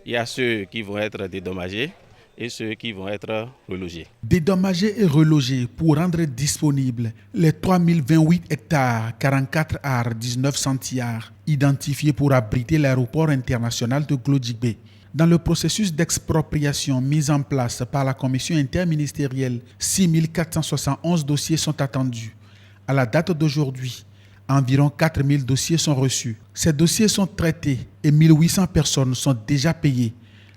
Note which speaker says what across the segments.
Speaker 1: Il y a ceux qui vont être dédommagés et ceux qui vont être relogés.
Speaker 2: Dédommager et reloger pour rendre disponibles les 3028 hectares, 44 arts, 19 centiares identifiés pour abriter l'aéroport international de Glodjibé. Dans le processus d'expropriation mis en place par la commission interministérielle, 6471 dossiers sont attendus. À la date d'aujourd'hui, environ 4000 dossiers sont reçus. Ces dossiers sont traités et 1800 personnes sont déjà payées.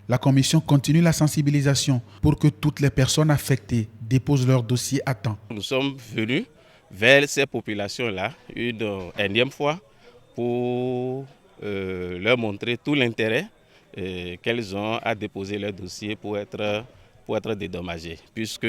Speaker 2: La commission continue la sensibilisation pour que toutes les personnes affectées déposent leur dossier à temps.
Speaker 1: Nous sommes venus vers ces populations-là une énième fois pour leur montrer tout l'intérêt qu'elles ont à déposer leur dossier pour être dédommagées. Puisque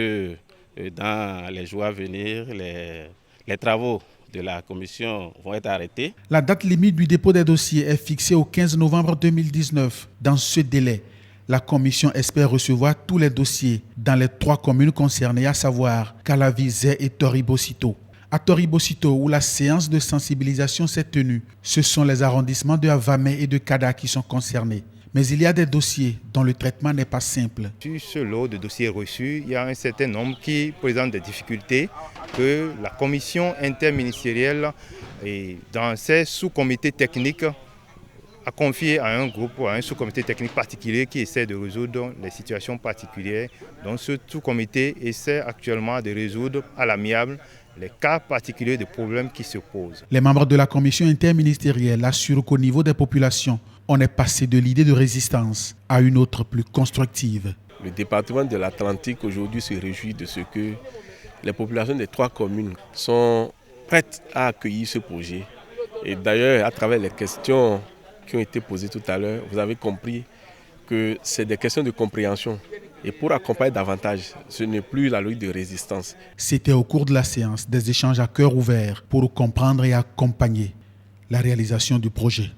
Speaker 1: dans les jours à venir, les travaux de la commission vont être arrêtés.
Speaker 2: La date limite du dépôt des dossiers est fixée au 15 novembre 2019. Dans ce délai, la commission espère recevoir tous les dossiers dans les 3 communes concernées, à savoir Calavi, Zé et Toribocito. À Toribocito, où la séance de sensibilisation s'est tenue, ce sont les arrondissements de Avamé et de Kada qui sont concernés. Mais il y a des dossiers dont le traitement n'est pas simple.
Speaker 3: Sur ce lot de dossiers reçus, il y a un certain nombre qui présentent des difficultés que la commission interministérielle, et dans ses sous-comités techniques, a confié à un groupe, à un sous-comité technique particulier qui essaie de résoudre les situations particulières. Donc ce sous-comité essaie actuellement de résoudre à l'amiable les cas particuliers de problèmes qui se posent.
Speaker 2: Les membres de la commission interministérielle assurent qu'au niveau des populations, on est passé de l'idée de résistance à une autre plus constructive.
Speaker 4: Le département de l'Atlantique aujourd'hui se réjouit de ce que les populations des 3 communes sont prêtes à accueillir ce projet. Et d'ailleurs, à travers les questions qui ont été posées tout à l'heure, vous avez compris que c'est des questions de compréhension. Et pour accompagner davantage, ce n'est plus la logique de résistance.
Speaker 2: C'était au cours de la séance des échanges à cœur ouvert pour comprendre et accompagner la réalisation du projet.